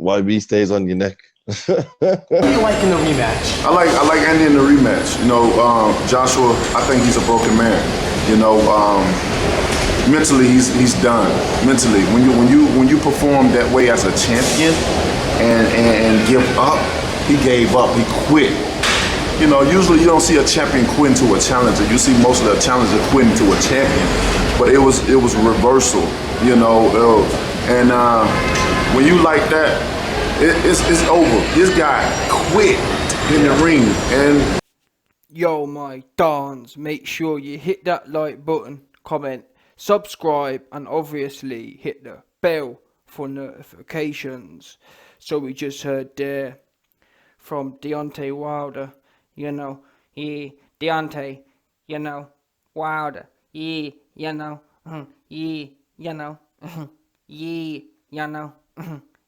YB stays on your neck. What do you like in the rematch? I like Andy in the rematch. You know, Joshua, I think he's a broken man. You know, mentally he's done. Mentally, when you perform that way as a champion and give up, he gave up. He quit. You know, usually you don't see a champion quitting to a challenger. You see most of the challenger quitting to a champion. But it was reversal. You know, and when you like that, it's over. This guy quit in the ring. And yo, my dons, make sure you hit that like button, comment, subscribe, and obviously hit the bell for notifications. So we just heard there from Deontay Wilder, you know, yeah, Deontay, you know, Wilder, yeah, you know, yeah, you know, yeah, you know,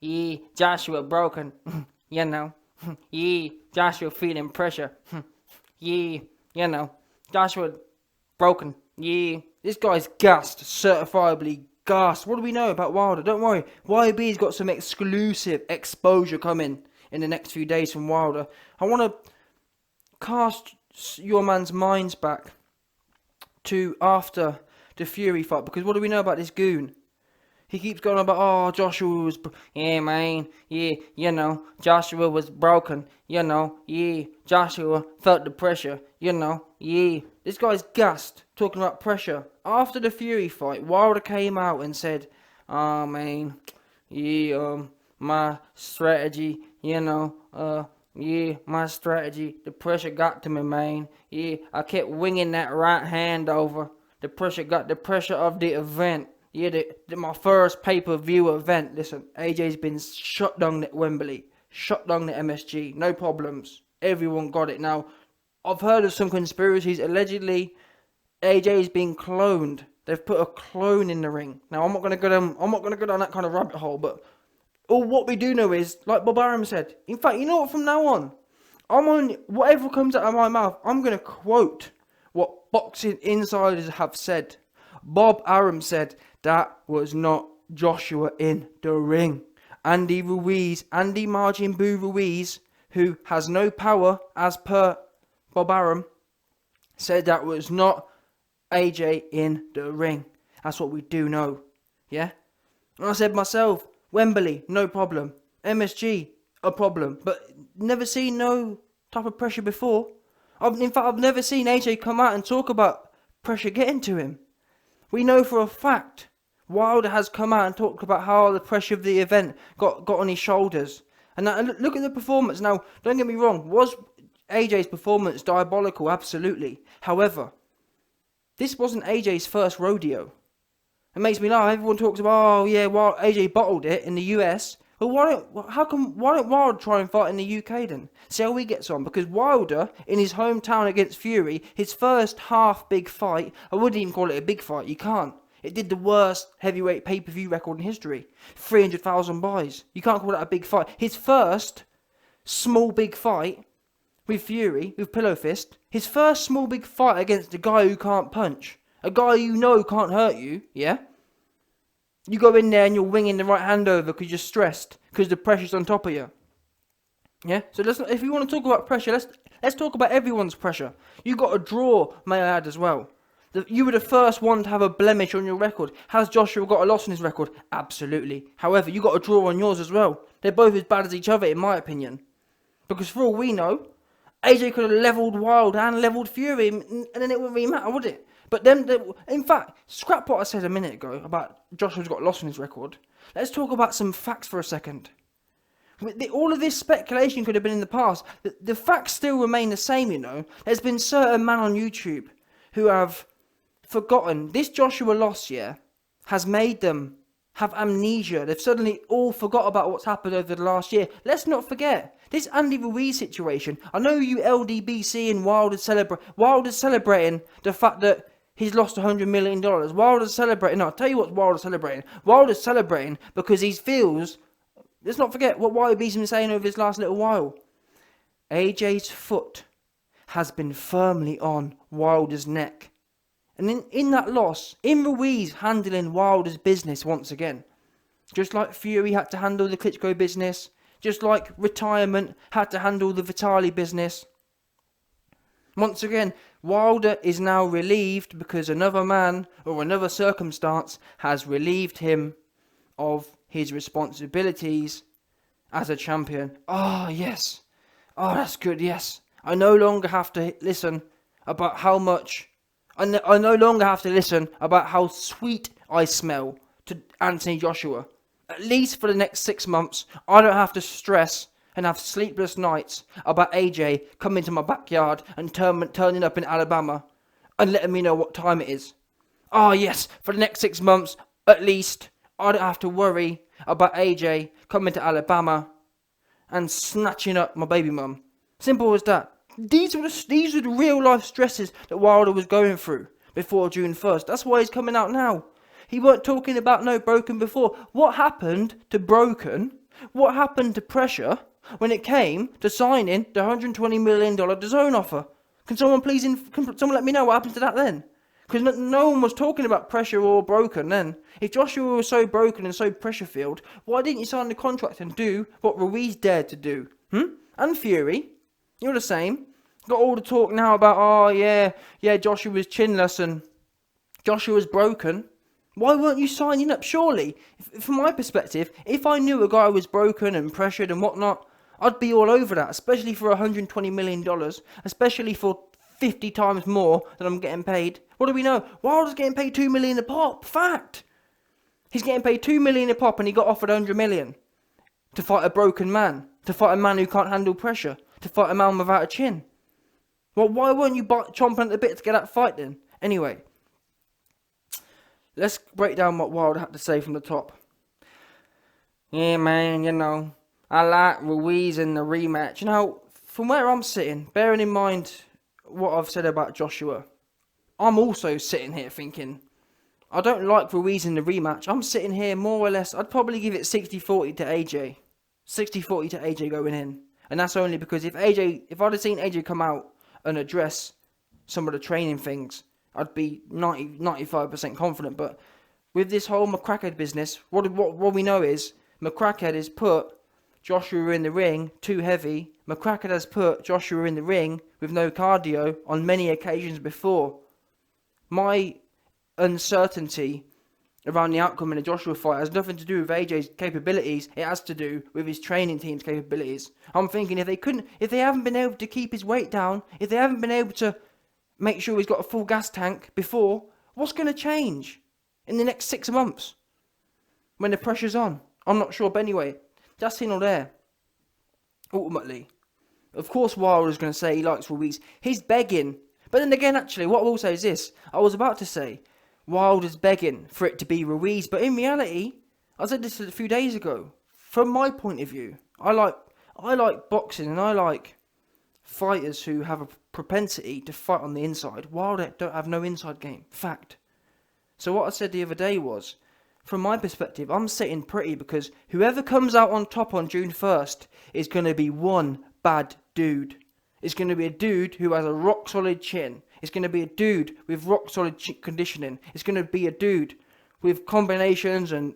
yeah, Joshua broken, you know, yeah, Joshua feeling pressure, yeah, you know, Joshua broken, yeah, this guy's gassed, certifiably gassed. What do we know about Wilder? Don't worry, YB's got some exclusive exposure coming in the next few days from Wilder. I want to cast your man's minds back to after the Fury fight, because what do we know about this goon? He keeps going on about, oh, Joshua was, yeah, man, yeah, you know, Joshua was broken, you know, yeah, Joshua felt the pressure, you know, yeah. This guy's gassed, talking about pressure. After the Fury fight, Wilder came out and said, oh, man, yeah, my strategy, you know, yeah, my strategy, the pressure got to me, man. Yeah, I kept winging that right hand over. The pressure got the pressure of the event. Yeah, my first pay-per-view event. Listen, AJ's been shut down at Wembley, shut down at MSG, no problems. Everyone got it. Now, I've heard of some conspiracies. Allegedly, AJ's been cloned. They've put a clone in the ring. Now, I'm not gonna go down that kind of rabbit hole, but all what we do know is, like Bob Arum said. In fact, you know what? From now on, whatever comes out of my mouth, I'm gonna quote what boxing insiders have said. Bob Arum said that was not Joshua in the ring. Andy Margin Boo Ruiz, who has no power as per Bob Arum, said that was not AJ in the ring. That's what we do know. Yeah? And I said myself, Wembley, no problem. MSG, a problem. But never seen no type of pressure before. I've never seen AJ come out and talk about pressure getting to him. We know for a fact Wilder has come out and talked about how the pressure of the event got on his shoulders. And now, look at the performance. Now, don't get me wrong. Was AJ's performance diabolical? Absolutely. However, this wasn't AJ's first rodeo. It makes me laugh. Everyone talks about, oh yeah, well, AJ bottled it in the US. Well, why don't Wilder try and fight in the UK then? See how he gets on. Because Wilder, in his hometown against Fury, his first half big fight, I wouldn't even call it a big fight. You can't. It did the worst heavyweight pay-per-view record in history. 300,000 buys. You can't call that a big fight. His first small big fight with Fury, with Pillow Fist, his first small big fight against a guy who can't punch. A guy you know can't hurt you, yeah? You go in there and you're winging the right hand over because you're stressed, because the pressure's on top of you. Yeah? So if you want to talk about pressure, let's talk about everyone's pressure. You got a draw, may I add, as well. You were the first one to have a blemish on your record. Has Joshua got a loss on his record? Absolutely. However, you got a draw on yours as well. They're both as bad as each other, in my opinion. Because for all we know, AJ could have levelled Wilder and levelled Fury, and then it wouldn't really matter, would it? But in fact, scrap what I said a minute ago about Joshua's got a loss on his record. Let's talk about some facts for a second. All of this speculation could have been in the past. The facts still remain the same, you know. There's been certain men on YouTube who have forgotten. This Joshua loss, yeah, has made them have amnesia. They've suddenly all forgot about what's happened over the last year. Let's not forget, this Andy Ruiz situation. I know you LDBC and Wilder's celebrating the fact that he's lost $100 million. Wilder's celebrating. No, I'll tell you what Wilder's celebrating. Wilder's celebrating because he feels, let's not forget what YB's been saying over this last little while. AJ's foot has been firmly on Wilder's neck. And in that loss, in Ruiz handling Wilder's business once again. Just like Fury had to handle the Klitschko business. Just like retirement had to handle the Vitali business. Once again, Wilder is now relieved because another man or another circumstance has relieved him of his responsibilities as a champion. Oh, yes. Oh, that's good, yes. I no longer have to listen about how much... I no longer have to listen about how sweet I smell to Anthony Joshua. At least for the next 6 months, I don't have to stress and have sleepless nights about AJ coming to my backyard and turning up in Alabama and letting me know what time it is. Oh yes, for the next 6 months, at least, I don't have to worry about AJ coming to Alabama and snatching up my baby mum. Simple as that. These are the real life stresses that Wilder was going through before June 1st. That's why he's coming out now. He weren't talking about no broken before. What happened to broken? What happened to pressure when it came to signing the $120 million DAZN offer? Can someone let me know what happened to that then? Because no one was talking about pressure or broken then. If Joshua was so broken and so pressure-filled, why didn't you sign the contract and do what Ruiz dared to do? And Fury, you're the same. Got all the talk now about, oh yeah, Joshua was chinless and Joshua was broken. Why weren't you signing up? Surely, from my perspective, if I knew a guy was broken and pressured and whatnot, I'd be all over that, especially for $120 million, especially for 50 times more than I'm getting paid. What do we know? Wilder's getting paid $2 million a pop. Fact. He's getting paid $2 million a pop and he got offered $100 million to fight a broken man, to fight a man who can't handle pressure, to fight a man without a chin. Well, why weren't you chomping at the bit to get that fight then? Anyway. Let's break down what Wilder had to say from the top. Yeah, man, I like Ruiz in the rematch. From where I'm sitting, bearing in mind what I've said about Joshua, I'm also sitting here thinking, I don't like Ruiz in the rematch. I'm sitting here more or less, I'd probably give it 60-40 to AJ. 60-40 to AJ going in. And that's only because if I'd have seen AJ come out and address some of the training things, I'd be 95% confident. But with this whole McCracken business, what we know is McCracken has put Joshua in the ring too heavy. McCracken has put Joshua in the ring with no cardio on many occasions before. My uncertainty around the outcome in the Joshua fight has nothing to do with AJ's capabilities. It has to do with his training team's capabilities. I'm thinking if they haven't been able to keep his weight down, if they haven't been able to make sure he's got a full gas tank before, what's going to change in the next 6 months when the pressure's on? I'm not sure, but anyway, that's here or there. Ultimately, of course, Wilder's going to say he likes Ruiz. He's begging. But then again, actually, what I will say is this. I was about to say Wilder's begging for it to be Ruiz, but in reality, I said this a few days ago. From my point of view, I like boxing and I like fighters who have a propensity to fight on the inside. Wilder don't have no inside game. Fact. So what I said the other day was, from my perspective, I'm sitting pretty because whoever comes out on top on June 1st is going to be one bad dude. It's going to be a dude who has a rock solid chin. It's going to be a dude with rock solid conditioning. It's going to be a dude with combinations and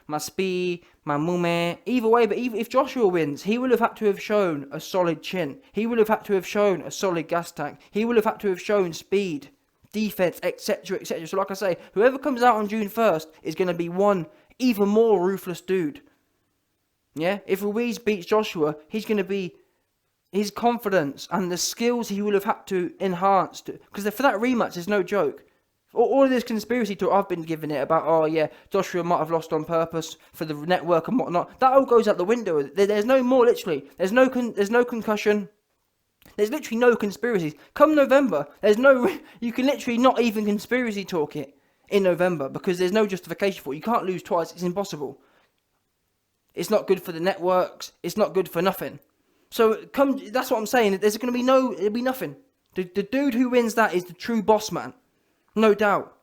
my speed, my movement. Either way, but even if Joshua wins, he will have had to have shown a solid chin. He will have had to have shown a solid gas tank. He will have had to have shown speed, defense, etc., etc. So like I say, whoever comes out on June 1st is going to be one even more ruthless dude. Yeah? If Ruiz beats Joshua, he's going to be... his confidence and the skills he will have had to enhance. Because for that rematch, there's no joke. All of this conspiracy talk I've been giving it about, oh yeah, Joshua might have lost on purpose for the network and whatnot. That all goes out the window. There's no more, literally. There's no concussion. There's literally no conspiracies. Come November, you can literally not even conspiracy talk it in November because there's no justification for it. You can't lose twice. It's impossible. It's not good for the networks. It's not good for nothing. So that's what I'm saying. There's going to be it'll be nothing. The dude who wins that is the true boss man. No doubt.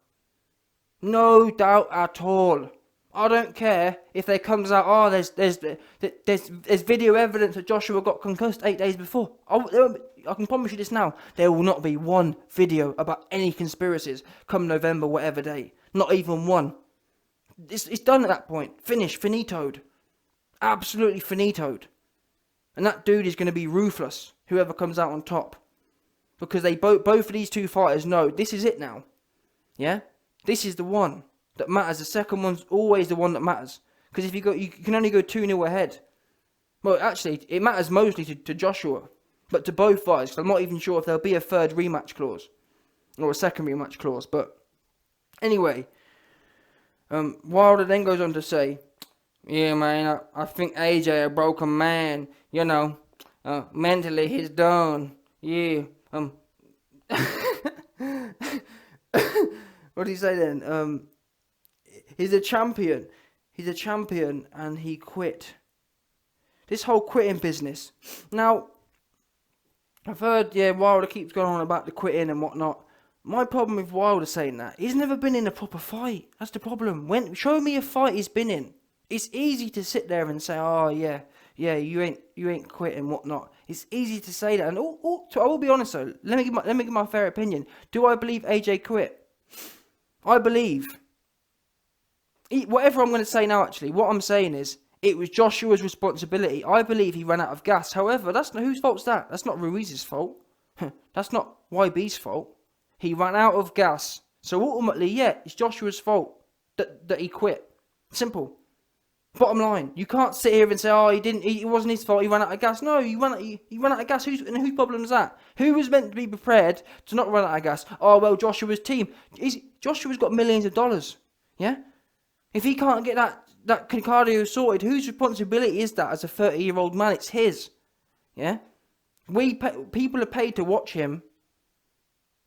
No doubt at all. I don't care if there comes out, oh, there's video evidence that Joshua got concussed 8 days before. I can promise you this now. There will not be one video about any conspiracies come November, whatever day. Not even one. It's done at that point. Finished, finitoed. Absolutely finitoed. And that dude is going to be ruthless, whoever comes out on top. Because they both of these two fighters know this is it now. Yeah? This is the one that matters. The second one's always the one that matters. Because if you can only go 2-0 ahead. Well, actually, it matters mostly to Joshua. But to both fighters, I'm not even sure if there'll be a third rematch clause. Or a second rematch clause. But anyway, Wilder then goes on to say, yeah, man, I think AJ a broken man. You know, mentally he's done. Yeah. What did he say then? He's a champion. He's a champion and he quit. This whole quitting business. Now, I've heard, Wilder keeps going on about the quitting and whatnot. My problem with Wilder saying that, he's never been in a proper fight. That's the problem. Show me a fight he's been in. It's easy to sit there and say, oh yeah, you ain't quit and whatnot. It's easy to say that. And I will be honest though. Let me give my fair opinion. Do I believe AJ quit? I believe. Whatever I'm going to say now, actually, what I'm saying is, it was Joshua's responsibility. I believe he ran out of gas. However, that's not whose fault's that? That's not Ruiz's fault. That's not YB's fault. He ran out of gas. So ultimately, it's Joshua's fault that he quit. Simple. Bottom line. You can't sit here and say, oh, it wasn't his fault, he ran out of gas. No, he ran out of gas. Whose problem is that? Who was meant to be prepared to not run out of gas? Oh, well, Joshua's team. Joshua's got millions of dollars. Yeah? If he can't get that cardio sorted, whose responsibility is that as a 30-year-old man? It's his. Yeah? People are paid to watch him.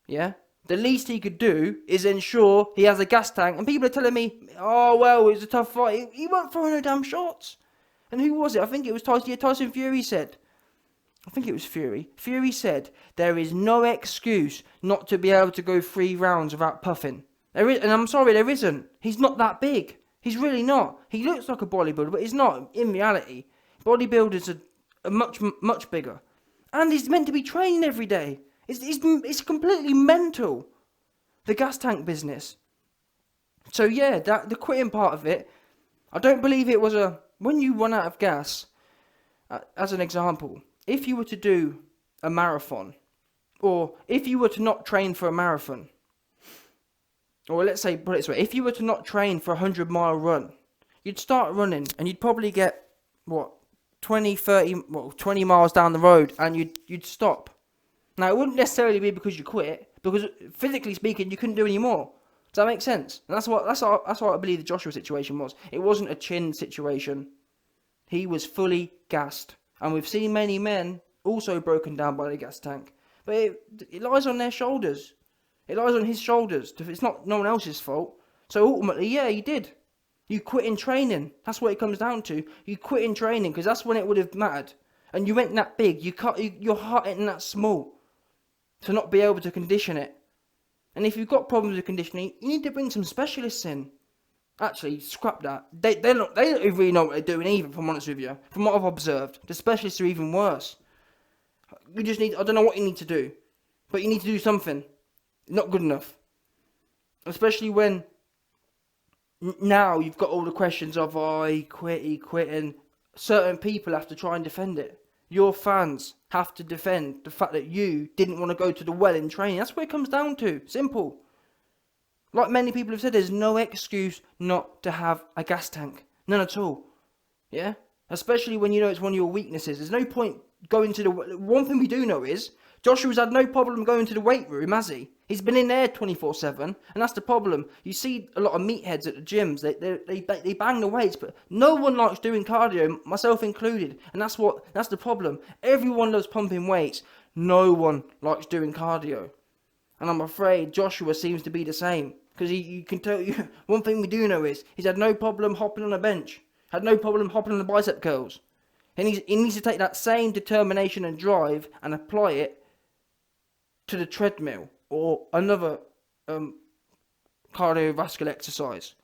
Yeah? The least he could do is ensure he has a gas tank. And people are telling me, oh, well, it was a tough fight. He weren't throwing no damn shots. And who was it? I think it was Tyson. Yeah, Tyson Fury said. I think it was Fury. Fury said, there is no excuse not to be able to go 3 rounds without puffing. And I'm sorry, there isn't. He's not that big. He's really not. He looks like a bodybuilder, but he's not in reality. Bodybuilders are much, much bigger. And he's meant to be training every day. It's completely mental, the gas tank business. So the quitting part of it, I don't believe it was when you run out of gas, as an example, if you were to do a marathon, or if you were to not train for a marathon, or let's say, put it this way, if you were to not train for a 100-mile run, you'd start running and you'd probably get, 20 miles down the road and you'd stop. Now, it wouldn't necessarily be because you quit, because physically speaking, you couldn't do any more. Does that make sense? And that's what I believe the Joshua situation was. It wasn't a chin situation. He was fully gassed. And we've seen many men also broken down by the gas tank. But it lies on their shoulders. It lies on his shoulders. It's not no one else's fault. So ultimately, he did. You quit in training. That's what it comes down to. You quit in training, because that's when it would have mattered. And you went that big. Your heart ain't that small to not be able to condition it. And if you've got problems with conditioning, you need to bring some specialists in. Actually, scrap that. They don't really know what they're doing either, if I'm honest with you. From what I've observed, the specialists are even worse. I don't know what you need to do, but you need to do something. Not good enough. Especially when now you've got all the questions of, he quit, and certain people have to try and defend it. Your fans have to defend the fact that you didn't want to go to the well in training. That's what it comes down to. Simple. Like many people have said, there's no excuse not to have a gas tank. None at all. Yeah? Especially when you know it's one of your weaknesses. There's no point going to the... One thing we do know is, Joshua's had no problem going to the weight room, has he? He's been in there 24/7, and that's the problem. You see a lot of meatheads at the gyms, they bang the weights, but no one likes doing cardio, myself included, and that's the problem. Everyone loves pumping weights. No one likes doing cardio. And I'm afraid Joshua seems to be the same, because you can tell you, one thing we do know is, he's had no problem hopping on a bench, had no problem hopping on the bicep curls. And he needs to take that same determination and drive and apply it to the treadmill or another cardiovascular exercise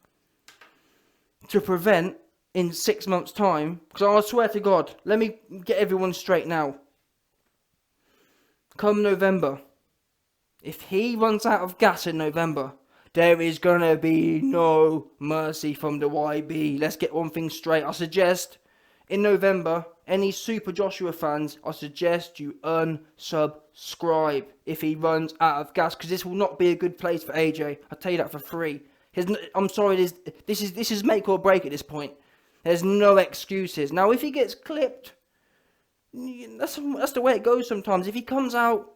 to prevent in 6 months' time. Because I swear to God, let me get everyone straight now. Come November, if he runs out of gas in November, There is gonna be no mercy from the YB. Let's get one thing straight. I suggest in November, any Super Joshua fans, I suggest you unsubscribe if he runs out of gas, because this will not be a good place for AJ. I'll tell you that for free. I'm sorry, this is make or break at this point. There's no excuses. Now, if he gets clipped, that's the way it goes sometimes. If he comes out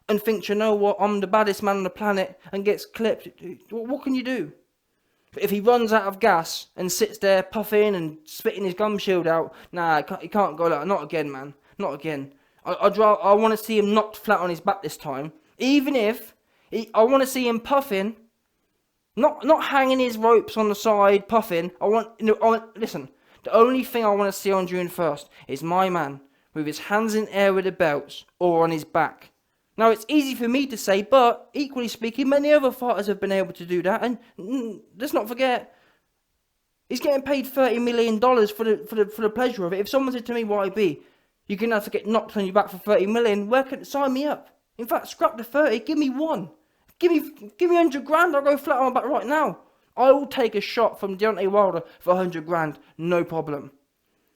and thinks, you know what, I'm the baddest man on the planet, and gets clipped, what can you do? But if he runs out of gas and sits there puffing and spitting his gum shield out, nah, he can't go like that. Not again, man. Not again. I want to see him knocked flat on his back this time. Even if I want to see him puffing, not hanging his ropes on the side, puffing. Listen. The only thing I want to see on June 1st is my man with his hands in air with the belts or on his back. Now, it's easy for me to say, but equally speaking, many other fighters have been able to do that. And let's not forget, he's getting paid $30 million for the pleasure of it. If someone said to me, YB, you're going to have to get knocked on your back for $30 million, sign me up. In fact, scrap the 30, give me one. Give me 100 grand, I'll go flat on my back right now. I will take a shot from Deontay Wilder for 100 grand, no problem.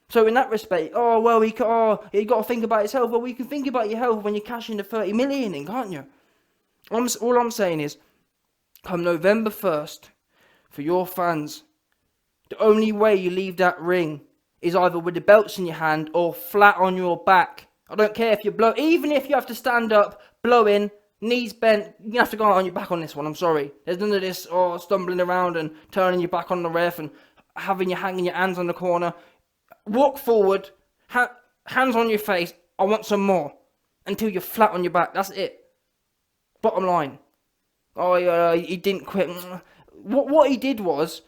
So in that respect, you got to think about his health. Well, you can think about your health when you're cashing the 30 million in, can't you? All I'm saying is, come November 1st, for your fans, the only way you leave that ring is either with the belts in your hand or flat on your back. I don't care if you blow, even if you have to stand up, blowing, knees bent, you have to go on your back on this one, I'm sorry. There's none of this, stumbling around and turning your back on the ref and hanging your hands on the corner. Walk forward, hands on your face, I want some more, until you're flat on your back, that's it. Bottom line. He didn't quit. What he did was,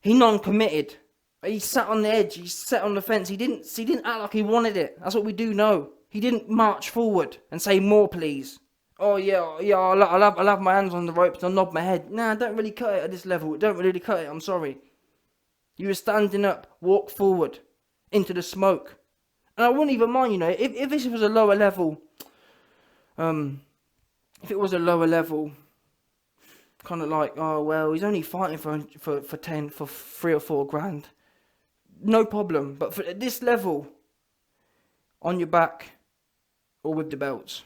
he non-committed. He sat on the edge, he sat on the fence, he didn't act like he wanted it. That's what we do know. He didn't march forward and say, more please. I'll have my hands on the ropes and I'll nod my head. Nah, don't really cut it at this level, don't really cut it, I'm sorry. You were standing up, walk forward, into the smoke. And I wouldn't even mind, if this was a lower level, if it was a lower level, kind of like, he's only fighting for 3 or 4 grand. No problem, but for this level, on your back, or with the belts,